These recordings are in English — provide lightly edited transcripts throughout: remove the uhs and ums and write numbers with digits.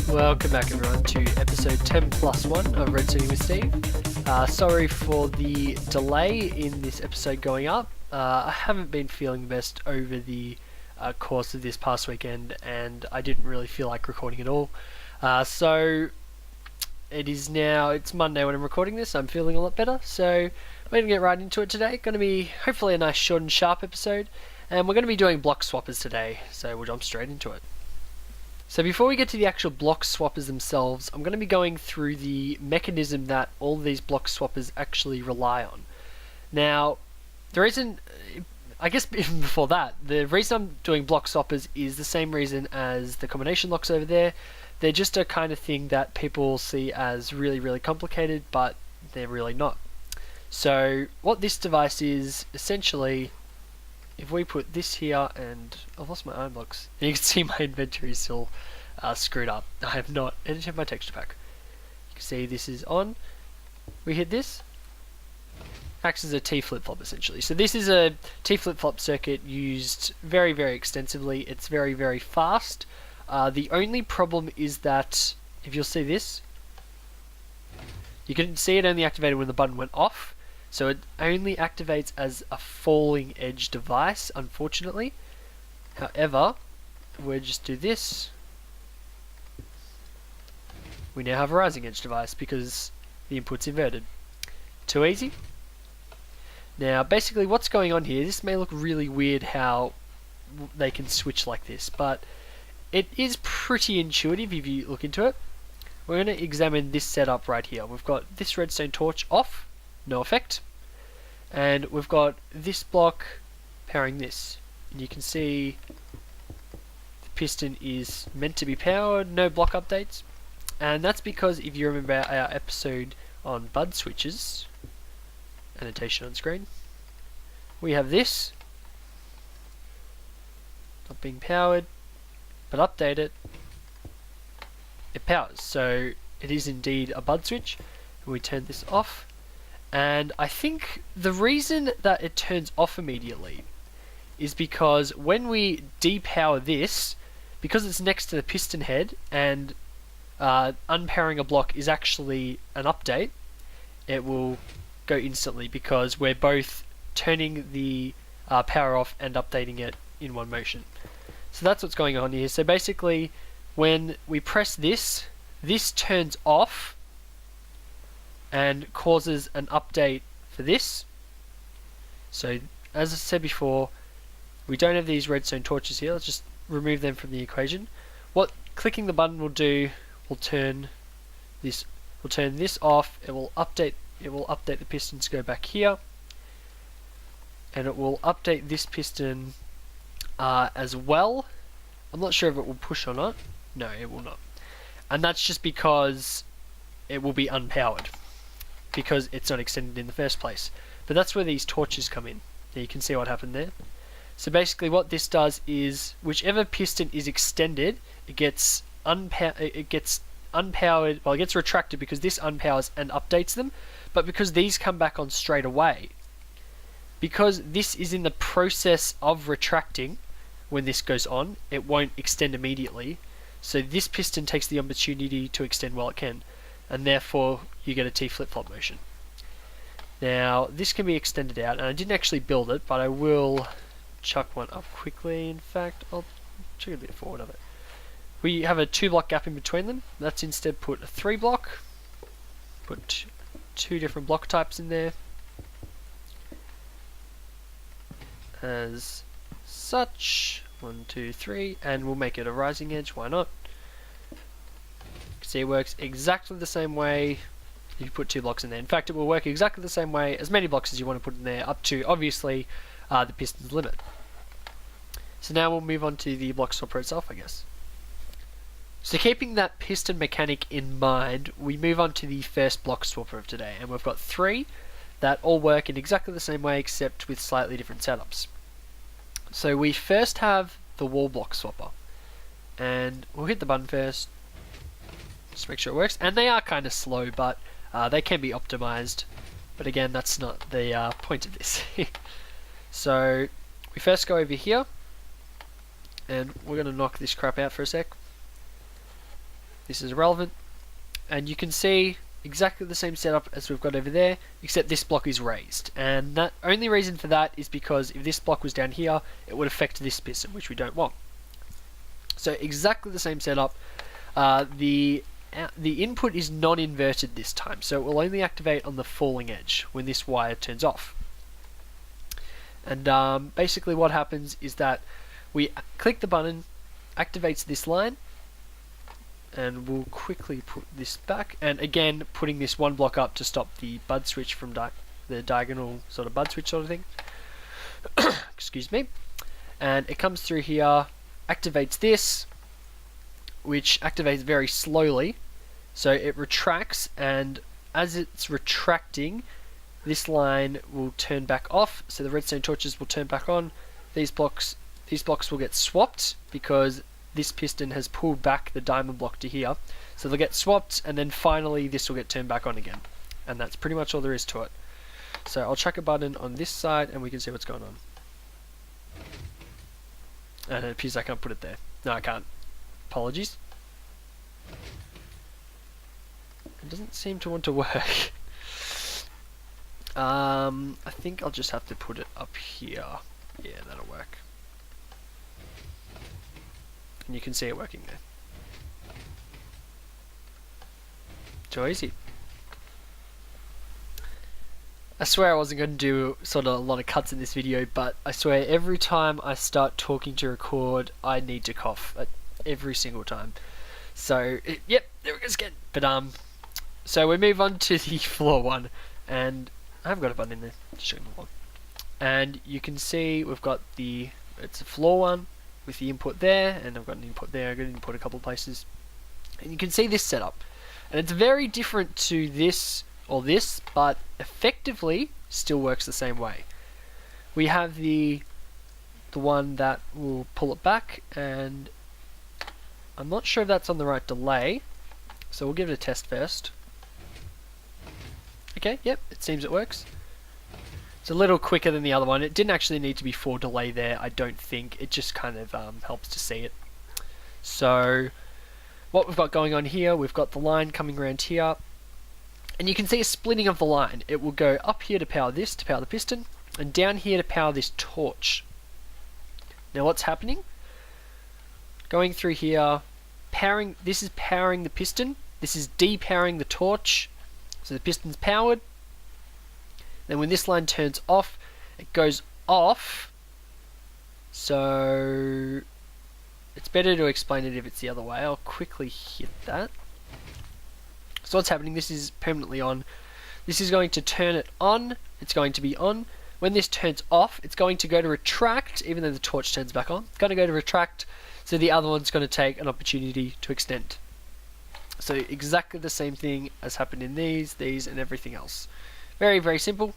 Welcome back everyone to episode 10 plus 1 of Redstoning with Steve. Sorry for the delay in this episode going up. I haven't been feeling the best over the course of this past weekend, and I didn't really feel like recording at all. So it's Monday when I'm recording this. I'm feeling a lot better, so we're going to get right into it today. Going to be hopefully a nice short and sharp episode, and we're going to be doing block swappers today, so we'll jump straight into it. So before we get to the actual block swappers themselves, I'm going to be going through the mechanism that all these block swappers actually rely on. Now, the reason, I guess even before that, the reason I'm doing block swappers is the same reason as the combination locks over there. They're just a kind of thing that people see as really, really complicated, but they're really not. So what this device is, essentially, if we put this here, and I've lost my iron blocks, and you can see my inventory is still screwed up. I have not edited my texture pack. You can see this is on. We hit this. Acts as a T flip-flop essentially. So this is a T flip-flop circuit used very, very extensively. It's very, very fast. The only problem is that, if you'll see this, you can see it only activated when the button went off. So it only activates as a falling edge device, unfortunately. However, we'll just do this. We now have a rising edge device because the input's inverted. Too easy? Now, basically what's going on here, this may look really weird how they can switch like this, but it is pretty intuitive if you look into it. We're going to examine this setup right here. We've got this redstone torch off, no effect. And we've got this block powering this. And you can see the piston is meant to be powered, no block updates. And that's because if you remember our episode on bud switches, annotation on screen, we have this, not being powered, but update it, it powers. So it is indeed a bud switch. And we turn this off. And I think the reason that it turns off immediately is because when we depower this, because it's next to the piston head and unpowering a block is actually an update, it will go instantly because we're both turning the power off and updating it in one motion. So that's what's going on here. So basically when we press this, this turns off and causes an update for this. So as I said before, we don't have these redstone torches here. Let's just remove them from the equation. What clicking the button will do, will turn this off. It will update the piston to go back here, and it will update this piston as well. I'm not sure if it will push or not. No, it will not. And that's just because it will be unpowered, because it's not extended in the first place. But that's where these torches come in. There you can see what happened there. So basically what this does is, whichever piston is extended, it gets unpowered, well, it gets retracted because this unpowers and updates them, but because these come back on straight away, because this is in the process of retracting, when this goes on, it won't extend immediately. So this piston takes the opportunity to extend while it can, and therefore you get a T flip-flop motion. Now this can be extended out, and I didn't actually build it, but I will chuck one up quickly. In fact, I'll chuck a bit forward of it. We have a 2-block gap in between them. Let's instead put a 3-block, put two different block types in there as such, 1, 2, 3, and we'll make it a rising edge, why not? See, it works exactly the same way if you put 2 blocks in there. In fact, it will work exactly the same way, as many blocks as you want to put in there, up to, obviously, the piston's limit. So now we'll move on to the block swapper itself, I guess. So keeping that piston mechanic in mind, we move on to the first block swapper of today, and we've got 3 that all work in exactly the same way, except with slightly different setups. So we first have the wall block swapper, and we'll hit the button first, just make sure it works. And they are kind of slow, but they can be optimized. But again, that's not the point of this. So we first go over here, and we're going to knock this crap out for a sec. This is irrelevant. And you can see exactly the same setup as we've got over there, except this block is raised. And the only reason for that is because if this block was down here, it would affect this piston, which we don't want. So exactly the same setup. The input is non-inverted this time, so it will only activate on the falling edge when this wire turns off. And basically what happens is that we click the button, activates this line, and we'll quickly put this back, and again putting this one block up to stop the bud switch from the diagonal sort of bud switch sort of thing. Excuse me. And it comes through here, activates this, which activates very slowly, so it retracts, and as it's retracting, this line will turn back off, so the redstone torches will turn back on. These blocks will get swapped because this piston has pulled back the diamond block to here, so they'll get swapped, and then finally this will get turned back on again. And that's pretty much all there is to it. So I'll chuck a button on this side and we can see what's going on. And it appears I can't put it there. No, I can't. Apologies. It doesn't seem to want to work. I think I'll just have to put it up here. Yeah, that'll work. And you can see it working there. Too easy. I swear I wasn't going to do sort of a lot of cuts in this video, but I swear every time I start talking to record, I need to cough. Every single time. So, yep, there it goes again. But, so we move on to the floor one, and I haven't got a button in there, just showing the one. And you can see we've got it's a floor one with the input there, and I've got an input there, I've got an input a couple of places. And you can see this setup. And it's very different to this or this, but effectively still works the same way. We have the one that will pull it back, and I'm not sure if that's on the right delay, so we'll give it a test first. Okay, yep, it seems it works. It's a little quicker than the other one. It didn't actually need to be 4 delay there, I don't think. It just kind of helps to see it. So, what we've got going on here, we've got the line coming around here, and you can see a splitting of the line. It will go up here to power this, to power the piston, and down here to power this torch. Now what's happening? Going through here, this is powering the piston, this is depowering the torch, so the piston's powered. Then when this line turns off, it goes off, so it's better to explain it if it's the other way. I'll quickly hit that. So what's happening, this is permanently on. This is going to turn it on, it's going to be on. When this turns off, it's going to go to retract, even though the torch turns back on. It's going to go to retract, so the other one's going to take an opportunity to extend. So exactly the same thing as happened in these, and everything else. Very, very simple.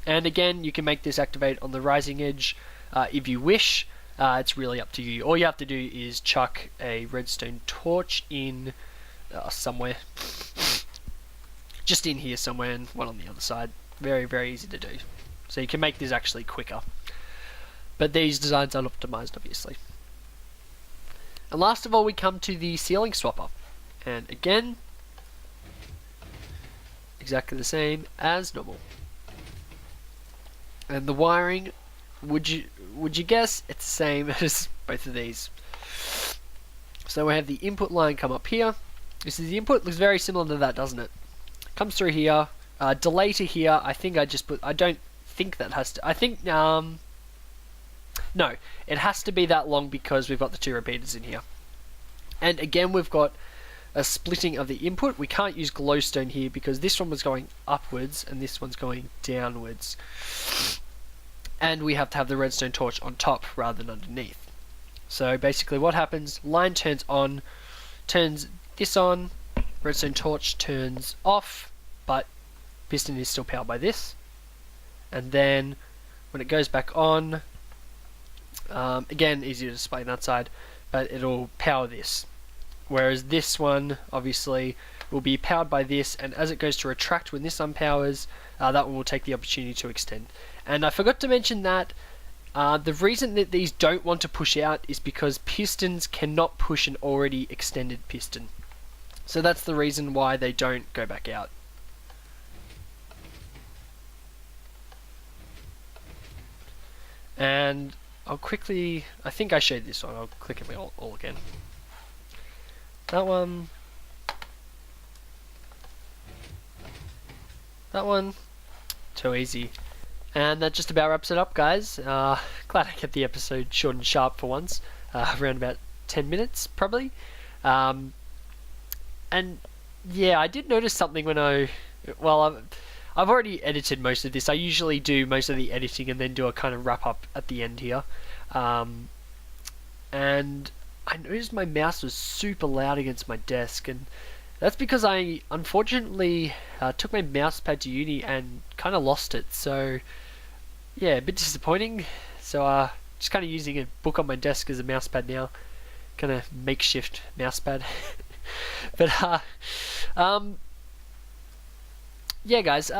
And again, you can make this activate on the rising edge if you wish. It's really up to you. All you have to do is chuck a redstone torch in somewhere. Just in here somewhere, and one on the other side. Very, very easy to do. So you can make this actually quicker. But these designs aren't optimized, obviously. And last of all, we come to the ceiling swapper. And again, exactly the same as normal. And the wiring, would you guess it's the same as both of these. So we have the input line come up here. This is the input, looks very similar to that, doesn't it? Comes through here, delay to here. I think I just put, I don't think that has to, I think, no, it has to be that long because we've got the 2 repeaters in here. And again, we've got a splitting of the input. We can't use glowstone here because this one was going upwards and this one's going downwards. And we have to have the redstone torch on top rather than underneath. So basically what happens, line turns on, turns this on, redstone torch turns off, but piston is still powered by this. And then when it goes back on, again, easier to display on that side, but it'll power this. Whereas this one, obviously, will be powered by this, and as it goes to retract when this unpowers, that one will take the opportunity to extend. And I forgot to mention that The reason that these don't want to push out is because pistons cannot push an already extended piston. So that's the reason why they don't go back out. And I'll quickly, I think I showed this one, I'll click it all again. That one. That one. Too easy. And that just about wraps it up, guys. Glad I kept the episode short and sharp for once. Around about 10 minutes, probably. And yeah, I did notice something when I've already edited most of this. I usually do most of the editing and then do a kind of wrap up at the end here. And I noticed my mouse was super loud against my desk, and that's because I unfortunately took my mouse pad to uni and kind of lost it. So yeah, a bit disappointing. So just kind of using a book on my desk as a mouse pad now, kind of makeshift mouse pad. But yeah, guys.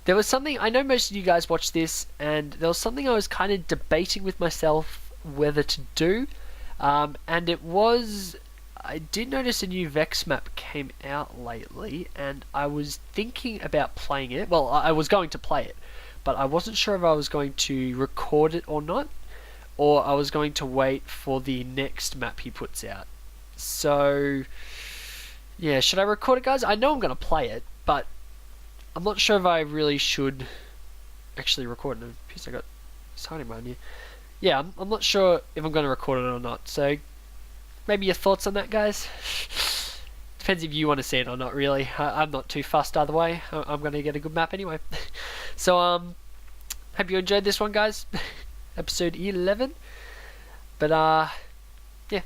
There was something, I know most of you guys watched this, and there was something I was kind of debating with myself whether to do, and it was, I did notice a new Vex map came out lately, and I was thinking about playing it. Well, I was going to play it, but I wasn't sure if I was going to record it or not, or I was going to wait for the next map he puts out. So yeah, should I record it, guys? I know I'm going to play it, but I'm not sure if I really should actually record it. Because I got signing behind you. Yeah, I'm not sure if I'm going to record it or not. So maybe your thoughts on that, guys? Depends if you want to see it or not, really. I'm not too fussed either way. I'm going to get a good map anyway. So hope you enjoyed this one, guys. Episode 11. But yeah,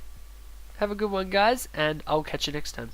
have a good one, guys, and I'll catch you next time.